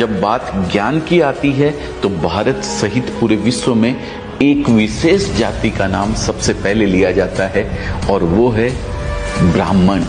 जब बात ज्ञान की आती है तो भारत सहित पूरे विश्व में एक विशेष जाति का नाम सबसे पहले लिया जाता है और वो है ब्राह्मण।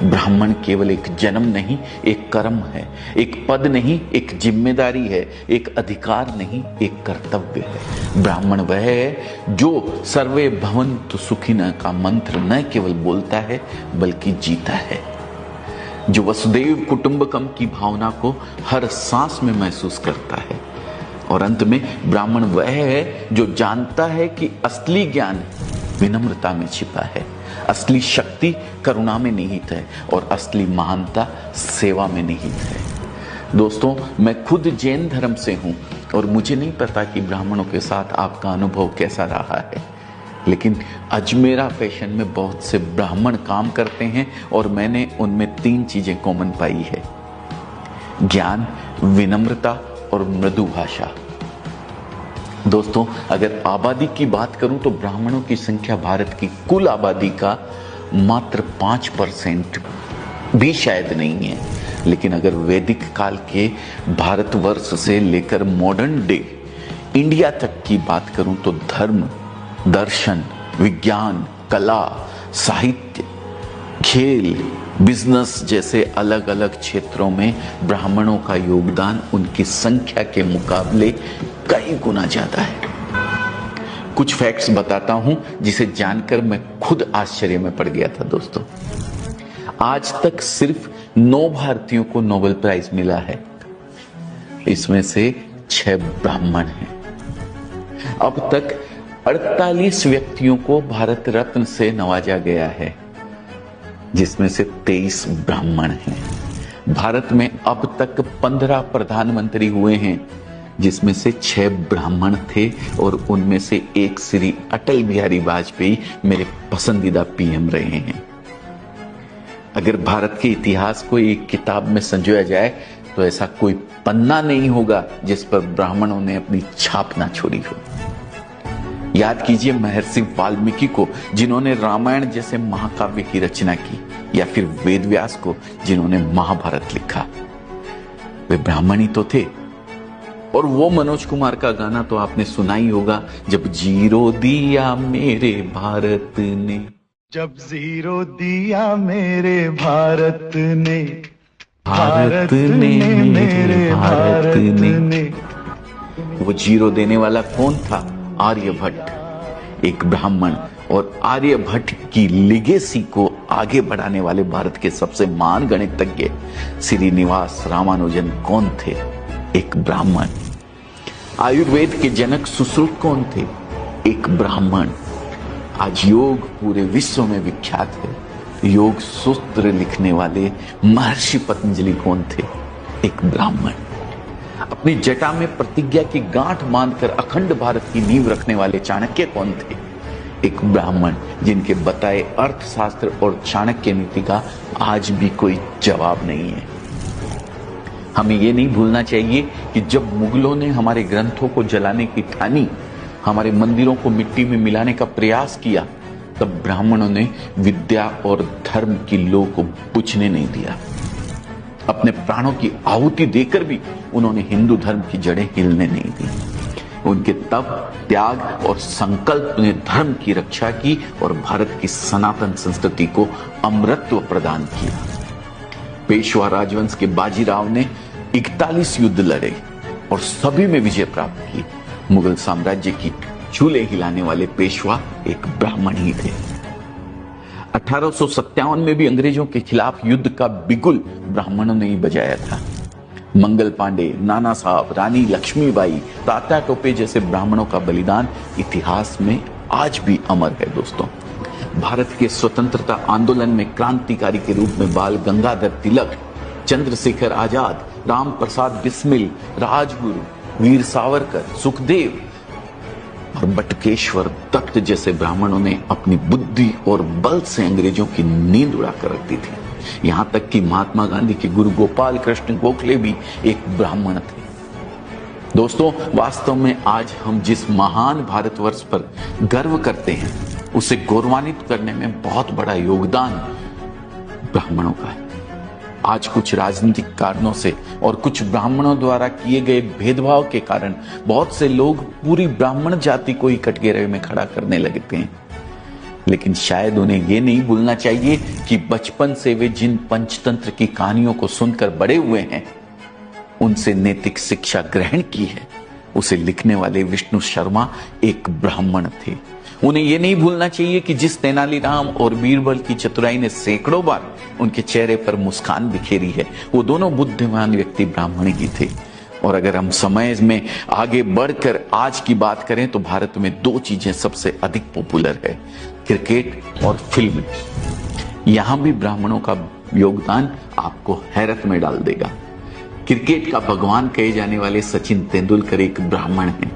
ब्राह्मण केवल एक जन्म नहीं, एक कर्म है, एक पद नहीं, एक जिम्मेदारी है, एक अधिकार नहीं, एक कर्तव्य है। ब्राह्मण वह है जो सर्वे भवन्तु सुखिनः का मंत्र न केवल बोलता है बल्कि जीता है, जो वसुदेव कुटुंबकम की भावना को हर सांस में महसूस करता है। और अंत में ब्राह्मण वह है जो जानता है कि असली ज्ञान विनम्रता में छिपा है, असली शक्ति करुणा में निहित है और असली महानता सेवा में निहित है। दोस्तों, मैं खुद जैन धर्म से हूं और मुझे नहीं पता कि ब्राह्मणों के साथ आपका अनुभव कैसा रहा है, लेकिन अजमेरा फैशन में बहुत से ब्राह्मण काम करते हैं और मैंने उनमें 3 चीजें कॉमन पाई है: ज्ञान, विनम्रता और मृदु भाषा। दोस्तों, अगर आबादी की बात करूं तो ब्राह्मणों की संख्या भारत की कुल आबादी का मात्र 5% भी शायद नहीं है। लेकिन अगर वैदिक काल के भारतवर्ष से लेकर मॉडर्न डे इंडिया तक की बात करूं तो धर्म, दर्शन, विज्ञान, कला, साहित्य, खेल, बिजनेस जैसे अलग अलग क्षेत्रों में ब्राह्मणों का योगदान उनकी संख्या के मुकाबले कई गुना ज्यादा है। कुछ फैक्ट्स बताता हूं जिसे जानकर मैं खुद आश्चर्य में पड़ गया था। दोस्तों, आज तक सिर्फ 9 भारतीयों को नोबेल प्राइज मिला है, इसमें से 6 ब्राह्मण हैं। अब तक 48 व्यक्तियों को भारत रत्न से नवाजा गया है, जिसमें से 23 ब्राह्मण हैं। भारत में अब तक 15 प्रधानमंत्री हुए हैं, जिसमें से 6 ब्राह्मण थे और उनमें से एक श्री अटल बिहारी वाजपेयी मेरे पसंदीदा पीएम रहे हैं। अगर भारत के इतिहास को एक किताब में संजोया जाए तो ऐसा कोई पन्ना नहीं होगा जिस पर ब्राह्मणों ने अपनी छाप ना छोड़ी हो। याद कीजिए महर्षि वाल्मीकि को, जिन्होंने रामायण जैसे महाकाव्य की रचना की, या फिर वेदव्यास को, जिन्होंने महाभारत लिखा। वे ब्राह्मण ही तो थे। और वो मनोज कुमार का गाना तो आपने सुना ही होगा, जब जीरो दिया मेरे भारत ने, जब जीरो दिया मेरे भारत ने, भारत ने मेरे भारत ने। वो जीरो देने वाला कौन था? आर्यभट्ट, एक ब्राह्मण। और आर्यभट्ट की लिगेसी को आगे बढ़ाने वाले भारत के सबसे महान गणितज्ञ श्रीनिवास रामानुजन कौन थे? एक ब्राह्मण। आयुर्वेद के जनक सुश्रुत कौन थे? एक ब्राह्मण। आज योग पूरे विश्व में विख्यात है। योग सूत्र लिखने वाले महर्षि पतंजलि कौन थे? एक ब्राह्मण। अपनी जटा में प्रतिज्ञा की गांठ बांधकर अखंड भारत की नींव रखने वाले चाणक्य कौन थे? एक ब्राह्मण, जिनके बताए अर्थशास्त्र और चाणक्य नीति का आज भी कोई जवाब नहीं है। हमें यह नहीं भूलना चाहिए कि जब मुगलों ने हमारे ग्रंथों को जलाने की ठानी, हमारे मंदिरों को मिट्टी में मिलाने का प्रयास किया, तब ब्राह्मणों ने विद्या और धर्म की लौ को बुझने नहीं दिया। अपने प्राणों की आहुति देकर भी उन्होंने हिंदू धर्म की जड़ें हिलने नहीं दी। उनके तप, त्याग और संकल्प ने धर्म की रक्षा की और भारत की सनातन संस्कृति को अमरत्व प्रदान किया। पेशवा राजवंश के बाजीराव ने 41 युद्ध लड़े और सभी में विजय प्राप्त की। मुगल साम्राज्य की चूल्हे हिलाने वाले पेशवा एक ब्राह्मण ही थे। 1857 में भी अंग्रेजों के खिलाफ युद्ध का बिगुल ब्राह्मणों ने ही बजाया था। मंगल पांडे, नाना साहब, रानी लक्ष्मीबाई, तात्या टोपे जैसे ब्राह्मणों का बलिदान इतिहास में आज भी अमर है। दोस्तों, भारत के स्वतंत्रता आंदोलन में क्रांतिकारी के रूप में बाल गंगाधर तिलक, चंद्रशेखर आजाद, राम प्रसाद बिस्मिल, राजगुरु, वीर सावरकर, सुखदेव और बटुकेश्वर दत्त जैसे ब्राह्मणों ने अपनी बुद्धि और बल से अंग्रेजों की नींद उड़ा कर रख दी थी। यहां तक कि महात्मा गांधी के गुरु गोपाल कृष्ण गोखले भी एक ब्राह्मण थे। दोस्तों, वास्तव में आज हम जिस महान भारतवर्ष पर गर्व करते हैं, उसे गौरवान्वित करने में बहुत बड़ा योगदान ब्राह्मणों का है। आज कुछ राजनीतिक कारणों से और कुछ ब्राह्मणों द्वारा किए गए भेदभाव के कारण बहुत से लोग पूरी ब्राह्मण जाति को ही कटघरे में खड़ा करने लगते हैं। लेकिन शायद उन्हें यह नहीं भूलना चाहिए कि बचपन से वे जिन पंचतंत्र की कहानियों को सुनकर बड़े हुए हैं, उनसे नैतिक शिक्षा ग्रहण की है, उसे लिखने वाले विष्णु शर्मा एक ब्राह्मण थे। उन्हें यह नहीं भूलना चाहिए कि जिस तेनालीराम और बीरबल की चतुराई ने सैकड़ों बार उनके चेहरे पर मुस्कान बिखेरी है, वो दोनों बुद्धिमान व्यक्ति ब्राह्मण ही थे। और अगर हम समय में आगे बढ़कर आज की बात करें तो भारत में दो चीजें सबसे अधिक पॉपुलर है, क्रिकेट और फिल्म। यहां भी ब्राह्मणों का योगदान आपको हैरत में डाल देगा। क्रिकेट का भगवान कहे जाने वाले सचिन तेंदुलकर एक ब्राह्मण हैं।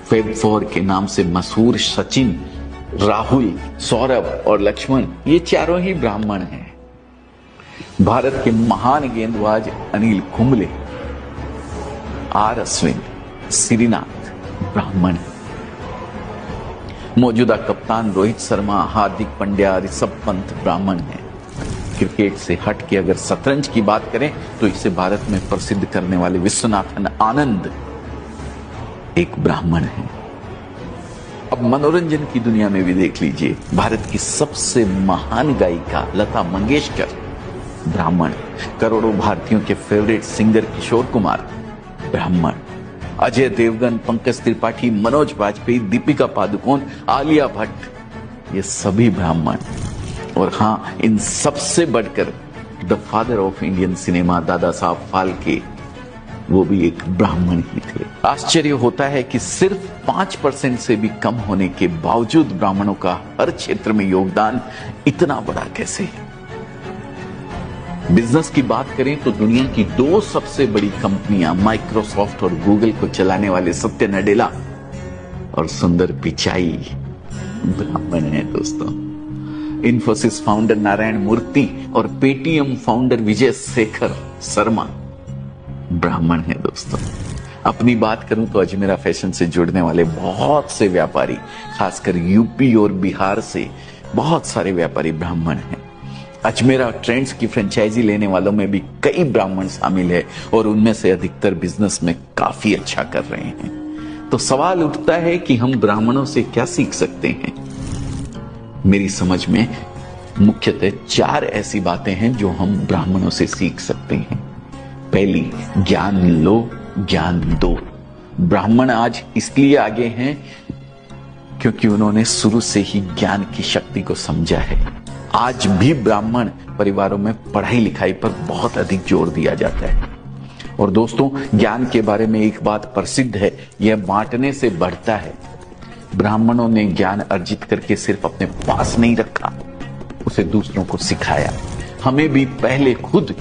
फेब 4 के नाम से मशहूर सचिन, राहुल, सौरभ और लक्ष्मण, ये चारों ही ब्राह्मण हैं। भारत के महान गेंदबाज अनिल कुंबले, आर अश्विन, श्रीनाथ ब्राह्मण हैं। मौजूदा कप्तान रोहित शर्मा, हार्दिक पांड्या, ऋषभ पंत ब्राह्मण हैं। क्रिकेट से हट के अगर शतरंज की बात करें तो इसे भारत में प्रसिद्ध करने वाले विश्वनाथन आनंद एक ब्राह्मण है। अब मनोरंजन की दुनिया में भी देख लीजिए, भारत की सबसे महान गायिका लता मंगेशकर ब्राह्मण, करोड़ों भारतीयों के फेवरेट सिंगर किशोर कुमार ब्राह्मण, अजय देवगन, पंकज त्रिपाठी, मनोज बाजपेयी, दीपिका पादुकोण, आलिया भट्ट, ये सभी ब्राह्मण। और हां, इन सबसे बढ़कर the father of Indian cinema Dada Saheb Phalke, वो भी एक ब्राह्मण ही थे। आश्चर्य होता है कि सिर्फ 5% से भी कम होने के बावजूद ब्राह्मणों का हर क्षेत्र में योगदान इतना बड़ा कैसे है। बिजनेस की बात करें तो दुनिया की दो सबसे बड़ी कंपनियां माइक्रोसॉफ्ट और गूगल को चलाने वाले सत्य नडेला और सुंदर पिचाई ब्राह्मण हैं दोस्तों। इन्फोसिस फाउंडर नारायण मूर्ति और पेटीएम फाउंडर विजय शेखर शर्मा ब्राह्मण है दोस्तों। अपनी बात करूं तो अजमेरा फैशन से जुड़ने वाले बहुत से व्यापारी, खासकर यूपी और बिहार से बहुत सारे व्यापारी ब्राह्मण हैं। अजमेरा ट्रेंड्स की फ्रेंचाइजी लेने वालों में भी कई ब्राह्मण शामिल है और उनमें से अधिकतर बिजनेस में काफी अच्छा कर रहे हैं। तो सवाल उठता है कि हम ब्राह्मणों से क्या सीख सकते हैं। मेरी समझ में मुख्यतः 4 ऐसी बातें हैं जो हम ब्राह्मणों से सीख सकते हैं। पहली, ज्ञान लो, ज्ञान दो। ब्राह्मण आज इसलिए आगे हैं क्योंकि उन्होंने शुरू से ही ज्ञान की शक्ति को समझा है। आज भी ब्राह्मण परिवारों में पढ़ाई लिखाई पर बहुत अधिक जोर दिया जाता है। और दोस्तों, ज्ञान के बारे में एक बात प्रसिद्ध है, यह बांटने से बढ़ता है। ब्राह्मणों ने ज्ञान अर्जित करके सिर्फ अपने पास नहीं रखा, उसे दूसरों को सिखाया। हमें भी पहले खुद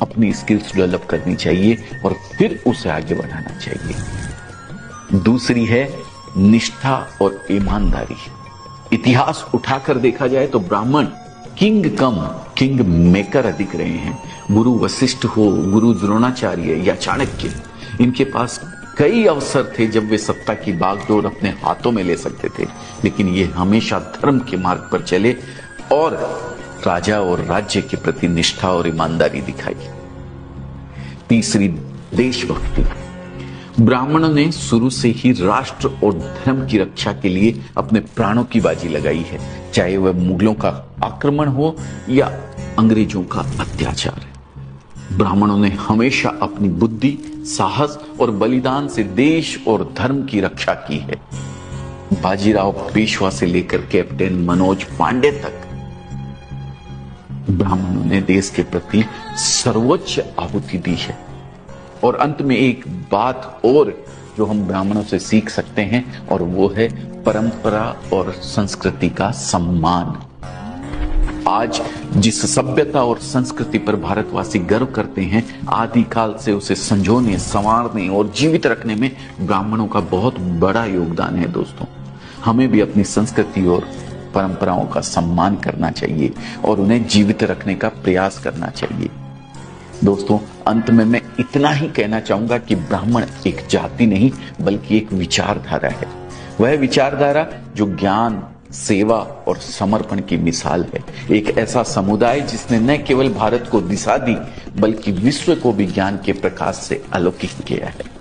अपनी स्किल्स डेवलप करनी चाहिए और फिर उसे आगे बढ़ाना चाहिए। दूसरी है निष्ठा और ईमानदारी। इतिहास उठाकर देखा जाए तो ब्राह्मण किंग कम किंग मेकर अधिक रहे हैं। गुरु वशिष्ठ हो, गुरु द्रोणाचार्य या चाणक्य, इनके पास कई अवसर थे जब वे सत्ता की बागडोर अपने हाथों में ले सकते थे, लेकिन ये हमेशा धर्म के मार्ग पर चले और राजा और राज्य के प्रति निष्ठा और ईमानदारी दिखाई। तीसरी, देशभक्ति। ब्राह्मणों ने शुरू से ही राष्ट्र और धर्म की रक्षा के लिए अपने प्राणों की बाजी लगाई है, चाहे वह मुगलों का आक्रमण हो या अंग्रेजों का अत्याचार। ब्राह्मणों ने हमेशा अपनी बुद्धि, साहस और बलिदान से देश और धर्म की रक्षा की है। बाजीराव पेशवा से लेकर कैप्टन मनोज पांडे तक ब्राह्मणों ने देश के प्रति सर्वोच्च आहुति दी है। और अंत में एक बात और जो हम ब्राह्मणों से सीख सकते हैं, और वो है परंपरा और संस्कृति का सम्मान। आज जिस सभ्यता और संस्कृति पर भारतवासी गर्व करते हैं, आदिकाल से उसे संजोने, संवारने और जीवित रखने में ब्राह्मणों का बहुत बड़ा योगदान है दोस्तों। हमें भी अपनी संस्कृति और परंपराओं का सम्मान करना चाहिए और उन्हें जीवित रखने का प्रयास करना चाहिए। दोस्तों, अंत में मैं इतना ही कहना चाहूंगा कि ब्राह्मण एक जाति नहीं बल्कि एक विचारधारा है। वह विचारधारा जो ज्ञान, सेवा और समर्पण की मिसाल है। एक ऐसा समुदाय जिसने न केवल भारत को दिशा दी बल्कि विश्व को भी ज्ञान के प्रकाश से अलौकिक किया है।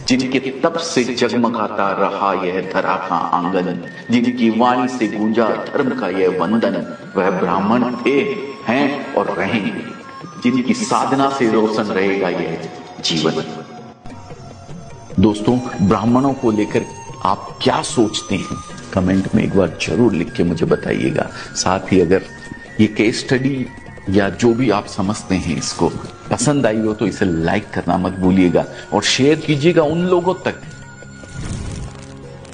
जिनके तप से जगमगाता रहा यह धरा का आंगन, जिनकी वाणी से गूंजा धर्म का यह वंदन, वह ब्राह्मण थे, हैं और रहेंगे, जिनकी साधना से रोशन रहेगा यह जीवन। दोस्तों, ब्राह्मणों को लेकर आप क्या सोचते हैं? कमेंट में एक बार जरूर लिख के मुझे बताइएगा। साथ ही अगर ये केस स्टडी या जो भी आप समझते हैं इसको पसंद आई हो तो इसे लाइक करना मत भूलिएगा और शेयर कीजिएगा उन लोगों तक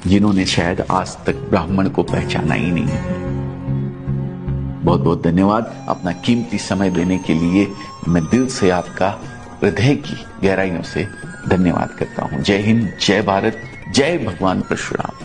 जिन्होंने शायद आज तक ब्राह्मण को पहचाना ही नहीं। बहुत बहुत धन्यवाद अपना कीमती समय देने के लिए। मैं दिल से आपका हृदय की गहराइयों से धन्यवाद करता हूं। जय हिंद, जय भारत, जय भगवान परशुराम।